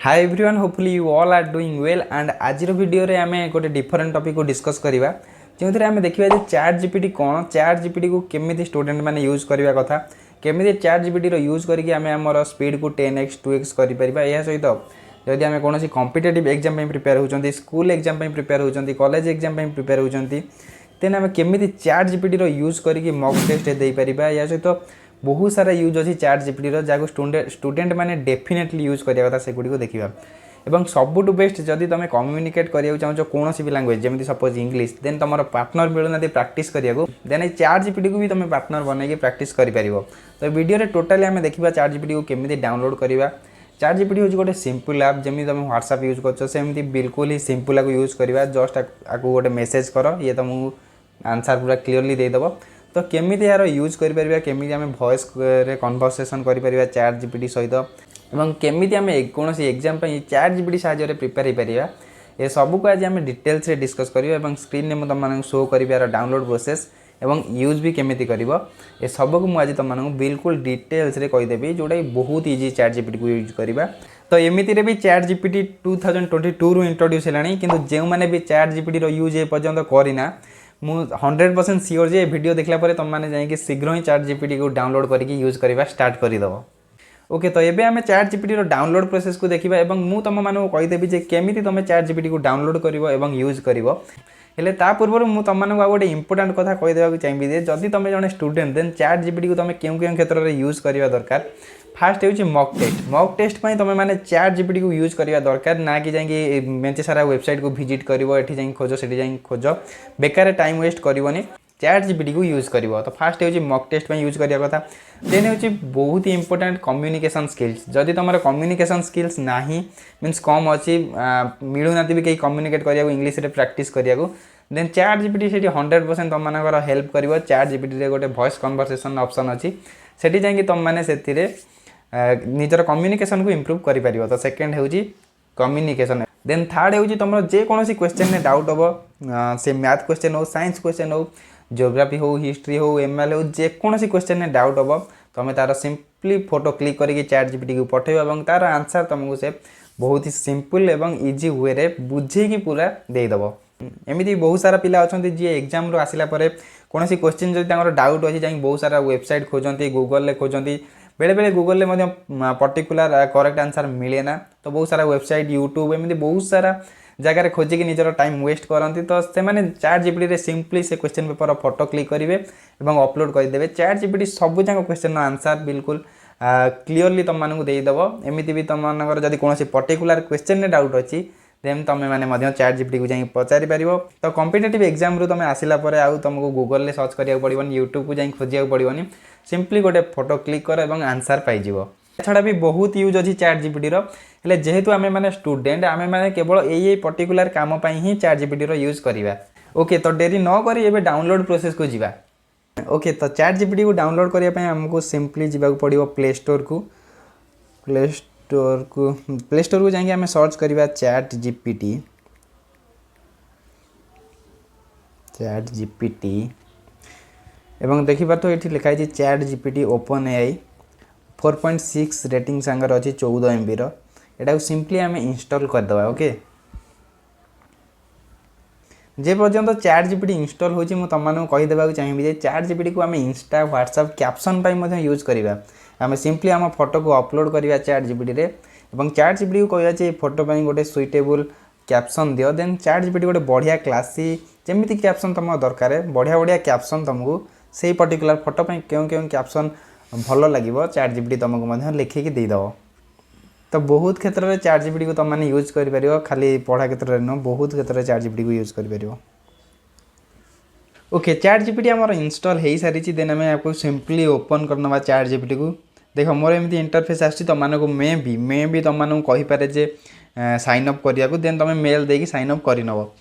Hi everyone, hopefully you all are doing well and आज video रे आमे गोटे डिफरेंट टॉपिक को डिस्कस करवा जो आम देखा चैट जीपीटी कौन चैट जीपीटी को केमी स्टूडेंट मैंने यूज करने कथा केमी चैट जीपीटी यूज करके आम स्पीड को 10x 2x कर यह सहित जदि आम कौन कॉम्पिटिटिव एग्जाम प्रिपेयर होती स्कूल एग्जाम प्रिपेयर होती कॉलेज एग्जाम प्रिपेयर होती देन आम केमी चैट जीपीटी यूज करके मॉक टेस्ट दे पारिबा या सहित बहुत सारा यूज अच्छी चैट जीपीटी जहाँ स्टूडेंट मैंने डेफिनेटली यूज करिया कथा से गुडी देखा एवं सबुठ बेस्ट जदि तुम कम्युनिकेट करिया चाहो कौन भी लैंग्वेज जमी सपोज इंग्लिश देन तुम पार्टनर मिलूना प्रैक्टिस करिया देन चैट जीपीटी को भी तुम पार्टनर बनई प्रैक्टिस कर तो वीडियो रे टोटाली आम देखा चैट जीपीटी को केमी डाउनलोड करवा चैट जीपीटी हूँ गोटे सिंपल ऐप जमी तुम व्हाट्सएप यूज कर बिल्कुल ही सिंपल आपको यूज करवा जस्ट आपको गोटे मेसेज कर ये तुमको आंसर पूरा क्लीयरली देदेव तो केमी यार यूज करें केमी आम वॉइस कन्वर्सेशन करें चैट जीपीटी सहित और केमी आम कौन एग्जाम चैट जीपीटी साहाय्य प्रिपेयर हो पारिबा ये सब को आज आम डिटेल्स रे डिस्कस करिया स्क्रीन में तुम शो कर डाउनलोड प्रोसेस एवं यूज भी केमी कर ये सब को मुझे तुमको बिल्कुल डिटेल्स रे कहीदेवी जोटा बहुत इजी चैट जीपीटी को यूज करवा तो एमती भी चैट जीपीटी 2022 रु इंट्रोड्यूस है कि जो मैंने भी चैट जीपीटी यूज ए पर्यंत करना मु 100% सियोर जे वीडियो देखला परे तुम माने जाइए शीघ्र ही चैट जीपीटी को डाउनलोड करके यूज करवा स्टार्ट करदेव ओके तो ये आम चैट जीपीटी डाउनलोड प्रोसेस को देखा और मुझे तुम मानक कहीदेवी जे केमी तुम चैट जीपीटी को डाउनलोड कर यूज कर हेले ता पूर्व मुझे तुम मानक गोटे इंपोर्टाट कथा कहीदेवा चाहिए जदि तुम जड़े स्टूडेंट देन चैट जीपीटी को तुम क्यों क्षेत्र में यूज करवा दरकार फास्ट हूँ मॉक टेस्ट तुम मैंने चैट जीपीटी को यूज करवा दरकार ना कि जाइए मेंचे सारा वेबसाइट को विजिट कर खोज से खोज बेकार टाइम वेस्ट करनी चैट जीपीटी को यूज कर तो फास्ट हूँ मॉक टेस्ट यूज करवा कथा देन हूँ बहुत ही इंपोर्टेंट कम्युनिकेशन स्किल्स जदि तुम कम्युनिकेशन स्किल्स ना मीन्स कम अच्छी मिलूना भी कहीं कम्युनिकेट करा इंग्लीश रे प्रैक्टिस करा देन चैट जीपीटी से 100% तुम मानकर हेल्प कर चैट जीपीटी गोटे वॉइस कन्वर्सेशन ऑप्शन अच्छी सेठी जाइए तुम मैंने से निजर कम्युनिकेशन को इम्प्रूव कर तो सेकेंड हूँ कम्युनिकेशन देन थर्ड हूँ तुम जेकोसी क्वेश्चन में डाउट हम से मैथ क्वेश्चन हो साइंस क्वेश्चन हो जियोग्राफी हो हिस्ट्री हो एमएल हो जेकोसी क्वेश्चन में डाउट हम तुम तार सिंपली फोटो क्लिक करके चैट जीपीटी को पठेब और तार आंसर तुमको से बहुत ही सिंपल एवं इजी वे रे बुझेकी पूरा देदेव एमती बहुत सारा पिला अच्छा जी एग्जाम रू आसला कौन क्वेश्चन जब डाउट अच्छी जाए बहुत सारा वेबसाइट खोजती गूगल खोजती बेले बेले गूगल पर्टिकुलर करेक्ट आंसर मिले ना तो बहुत सारा वेबसाइट यूट्यूब एमती बहुत सारा जगह खोजिकी निजर टाइम वेस्ट करती तो से चैट जीपीटी सिंपली से क्वेश्चन पेपर फोटो क्लिक करेंगे और अपलोड करदे चैट जीपीटी सब जाक क्वेश्चन आंसर बिल्कुल क्लीयरली तुमको देदेव एमती भी तुम जब कौन पर्टिकुलर क्वेश्चन में डाउट अच्छी देन तुम मैंने चैट जीपीटी को जाए पचारि पार तो कॉम्पिटिटिव एग्जाम रू तुम आसला तुमको गूगल सार्च करा पड़ोनी यूट्यूब को जाए खोजा पड़ोनी सिंपली गोटे फोटो क्लिक कर और आंसर पाइज छड़ा भी बहुत यूज अच्छी चैट जीपीटी हेले जेहेतु आम मैंने स्टूडेंट आम मैंने केवल यही पर्टिकुलर काम ही चैट जीपीटी यूज करवा ओके तो डेरी न करी एबे डाउनलोड प्रोसेस को जीवा ओके तो चैट जीपीटी को डाउनलोड करने आमको सिंपली जीवा पड़ो प्ले स्टोर को जाएंगे आम सर्च करवा चैट जीपीटी एवं देखिए तो ये लिखाई chat GPT open AI 4.6 rating सांगर अच्छी 14 MB रो सिंपली आम इंस्टॉल करदे ओके जे पर्यंत चैट जीपीटी इंस्टॉल होची मु तुमको कहीदेवा चाहिए चैट जीपीटी को आम इंस्टा व्हाट्सएप कैप्शन यूज करवा आम सिंपली आम फोटो को अपलोड करवा चैट जीपीटी रे और चैट जीपीटी को कहवा फोटो गोटे सुइटेबल कैप्शन दियो देन चैट जीपीटी गोटे बढ़िया क्लासी जमी कैप्शन तुम दरकार बढ़िया बढ़िया कैप्शन तुमको से पर्टिकुलर फोटो क्यों क्यों कैप्शन भल लगे चैट जीपीटी तुमको लिखिकी देदेव तो बहुत क्षेत्र में चैट जीपीटी को तुम मैंने यूज कर खाली पढ़ा क्षेत्र में नुह बहुत क्षेत्र में चैट जीपीटी को यूज कर ओके चैट जीपीटी आम इंस्टॉल हो सारी देन आम आपको सिंपली ओपन करना चैट जीपीटी को देख मोर एमती इंटरफेस आमको मे भी तुमको कहीपे जे साइन अप करने को देन तुम मेल देकी साइन अप करनब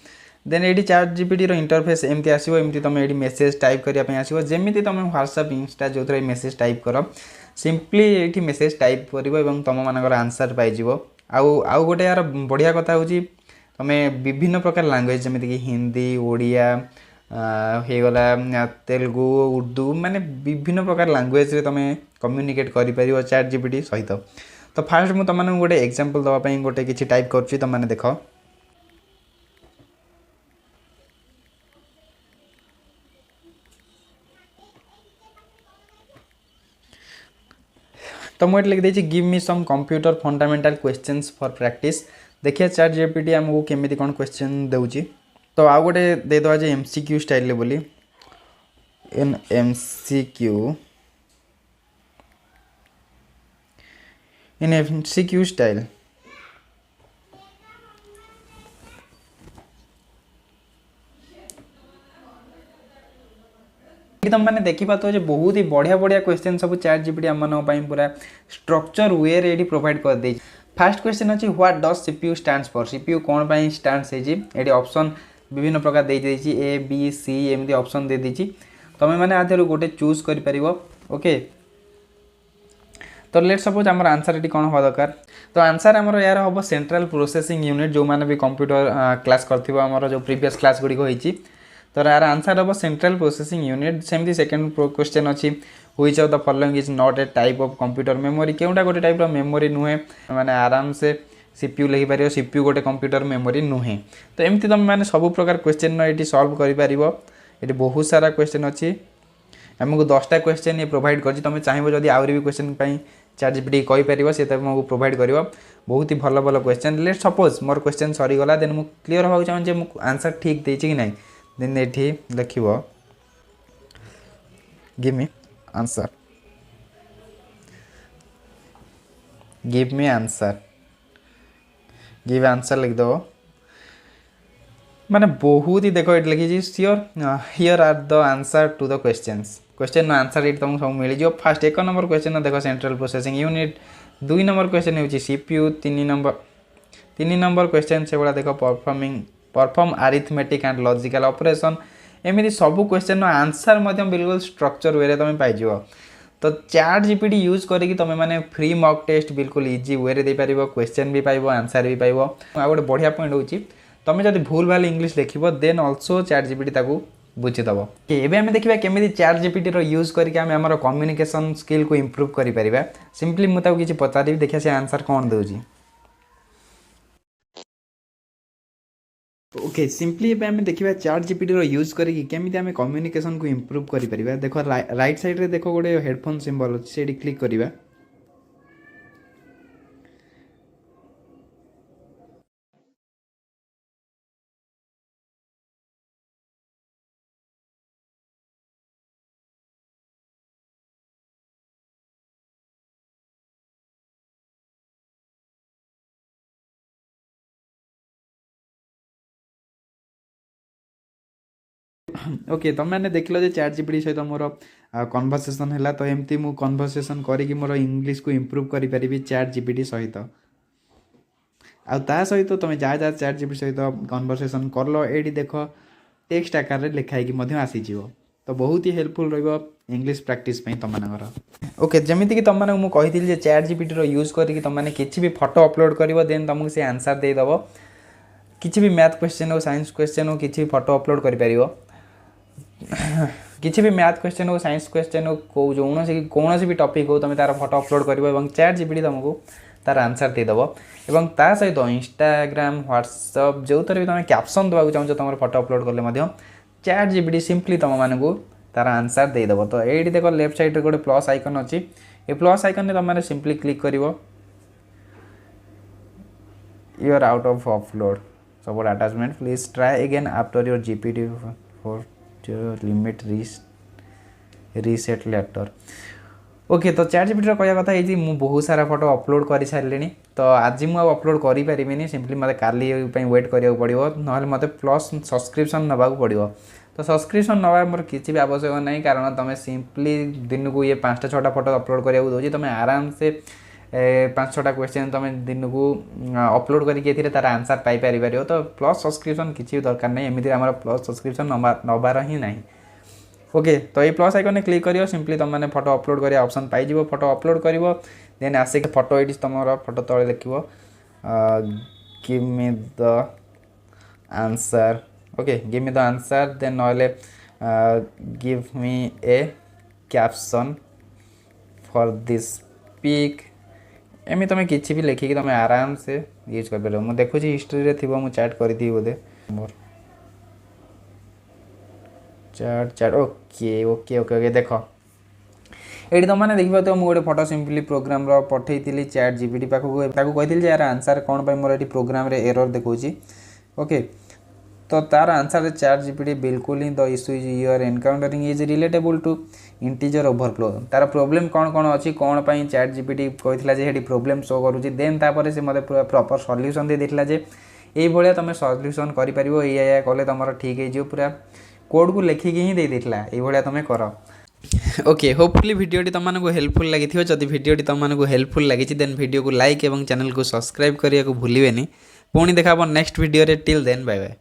देन ये चैट जीपीटी इंटरफेस एमती आसो एमती तुम ये मेसेज टाइप करने आसो जमी तुम व्हाट्सएप इंस्टा जो थे मेसेज टाइप कर सिंपली ये मेसेज टाइप कर तुम मानकर आंसर पाइज आउ गोटे यार बढ़िया कथा हूँ तुम विभिन्न प्रकार लैंग्वेज जमीक हिंदी ओडिया होगला तेलुगु उर्दू माने विभिन्न प्रकार लैंग्वेज रे तुम कम्युनिकेट कर चैट जीपीटी सहित। तो फास्ट मुझे तुम गोटे एग्जांपल दवाई गोटे किसी टाइप कर तुम मैंने देख तो मुझे लिख देती give me some computer fundamental questions for practice. देखिए चैट जीपीटी आमको केमी कौन क्वेश्चन देउची। तो आउ गोटे देदेवा जे एमसीक्यू स्टाइल बोली इन एमसीक्यू स्टाइल तुम मैंने देखा तो बहुत ही बढ़िया बढ़िया क्वेश्चन सब चैट जीपीटी आम पूरा स्ट्रक्चर वे रे प्रोवाइड कर दे। फास्ट क्वेश्चन अच्छी what does CPU stands for. CPU कौन पाई स्टैंड्स है ऑप्शन विभिन्न प्रकार दे ए बी सी एमती ऑप्शन दे दी तुम मैंने आधर गोटे चूज कर ओके। तो लेट सपोज आम आंसर ये कौन हवा दरकार। तो आंसर आमर यार हम सेंट्रल प्रोसेसिंग यूनिट जो मैंने भी कंप्यूटर क्लास कर जो प्रीवियस क्लास गुड़िक होती। तो यार आंसर हम सेंट्रल प्रोसेसिंग यूनिट। सेमती सेकेंड क्वेश्चन अच्छी which of the following is not a type of computer memory. केउटा गोटे टाइप मेमोरी नुहे मैंने आराम से सीपीयू लिखि पार। सीपीयू गोटे कंप्यूटर मेमोरी नुहे। तो एमती तुम मैंने सब प्रकार क्वेश्चन ये सॉल्व कर बहुत सारा क्वेश्चन अच्छी आमको 10टा क्वेश्चन ये प्रोवाइड कर तुम चाहिए जदि आहरी भी क्वेश्चन चैट जीपीटी कहीपर सी तुमको प्रोवाइड कर बहुत ही भल भल क्वेश्चन। लेट सपोज मोर क्वेश्चन सरीगला देन मुझे क्लीयर होगा चाहिए मुझे आंसर ठीक देछि कि नहीं। देन ये लिख give me answer give answer लिख दो माने बहुत ही देखो ये लिखी sure here are the answer to the question answer ये तुमको सब मिल जाओ। फास्ट 1 नंबर क्वेश्चन देखो central processing unit. 2 number question हो सीपीयू। 3 नंबर क्वेश्चन से देखो perform arithmetic and logical operation. एमती सब क्वेश्चन आंसर बिल्कुल स्ट्रक्चर वे तुम पाइज। तो चैट जीपीटी यूज करके तुम मैंने फ्री मॉक टेस्ट बिल्कुल इजी वे दे पार क्वेश्चन भी पाइब आंसर भी पाइब। आ गोटे बढ़िया पॉइंट हो तुम जब भूल भाल इंग्लिश लिख देन ऑल्सो चैट जीपीटी ताकू बुझीदेव। एबे आम देखा केमी चैट जीपीटी यूज करके आम आम कम्युनिकेशन स्किल को इम्प्रूव करें। सिंपली मुझे किसी पचारि देखिए से आंसर कौन दूसरी। ओके सिंपली एबे आम देखा चैट जीपीटी यूज करके केमी आम कम्युनिकेशन को इम्प्रूव करें। देखो राइट साइड रे देखो गोटे हेडफोन सिंबल अच्छे से क्लिक करवा। ओके तो मैंने देख लो चैट जीपीटी सहित मोर कन्वर्सेशन है। तो एमती मु कन्वर्सेशन करके मोर इंग्लिश को इम्प्रूव करी चैट जीपीटी सहित। आ सहित तुम जहाँ जहाँ चैट जीपीटी सहित कन्वर्सेशन कर लो ये देख टेक्स्ट आकार में लिखाई आसीज। तो बहुत ही हेल्पफुल इंग्लिश प्रैक्टिस तुम। ओके जमीक तुम मैंने कही चैट जीपीटी यूज करके तुमने किसी भी फोटो अपलोड कर देन तुमको से आंसर देदेव। किसी भी मैथ क्वेश्चन हो साइंस क्वेश्चन हो किसी फोटो अपलोड कर किसी भी मैथ क्वेश्चन हो साइंस क्वेश्चन हो कौन भी टॉपिक हो तुम तार फोटो अपलोड कर चैट जीपीटी तुमको तार आंसर देदेव। और ता सहित इंस्टाग्राम व्हाट्सएप जो थर भी तुम कैप्शन देवाक चाहो तुम फोटो अपलोड कले चैट जीपीटी सिंपली तुम मानू तार आंसर देदेव। तो ये देख लेफ्ट साइड गोटे प्लस आइकन अच्छी ये प्लस आइकन तुम मैंने सिंपली क्लिक कर you are out of upload support attachment please try again after your GPT for limit reset later. Okay तो चैट जीपीटी कहया कथा है मुझे बहुत सारा फोटो अपलोड कर सारे। तो आज मुझे अपलोड करें सिंपली मतलब काली वेट करा पड़ो ना मत प्लस सब्सक्रिप्शन नवा पड़ो। तो सब्सक्रिप्शन नवा मोर किसी भी आवश्यक नहीं कारण तुम सिंपली दिन को ये 5टा 6टा फोटो अपलोड करा दूसरी तुम आराम से 5-6टा क्वेश्चन तुम दिन को अपलोड करके तार आंसर पाइपर। तो प्लस सब्सक्रिप्शन किसी भी दरकार नहीं एमती आम प्लस सब्सक्रिप्शन नबार ही ना। ओके तो ये प्लस आइकन क्लिक करियो सिंपली तुम मैंने फोटो अपलोड करिया ऑप्शन पाई जीवो फोटो अपलोड करिवो देन आसिक फोटो ये तुम फोटो तले लिखिवो give me the answer. Okay give me the answer then नहले give me a caption for this pic एमि तुम किसी भी लिखिकी तुम आराम से यूज कर पार। मुझे देखुची हिस्ट्री थी मुझे चैट करी बोधे मोर chat chat okay okay okay okay देख ये तुम मैंने देखिए तो मुझे गोटे फटो सिंपली प्रोग्राम पठेली चैट जीपीटी पाखक कही यार आंसर कौन मोर ये प्रोग्राम रे एरर देखा ओके तो तार आंसर चैट जीपीटी बिल्कुल ही the issue is you're encountering is relatable to integer overflow तार प्रोब्लेम कौन कौन अच्छी कौन पर चैट जीपीटी कही प्रोब्लेम शो करुँच देन तापर से मतलब पूरा प्रॉपर सॉल्यूशन दे देथिला जे ये भाया तुम सॉल्यूशन कर या कले तुम ठीक है पूरा कोड को लेखिकी ही दे देथिला ये भाया तुम कर ओके होपफुली वीडियोटी तुमको हेल्पफुल लगी जदि वीडियोटी तुमको हेल्पफुल लगी देन वीडियो को लाइक और चैनल को सब्सक्राइब करने को भूलें पुणी देखा next video till then bye bye.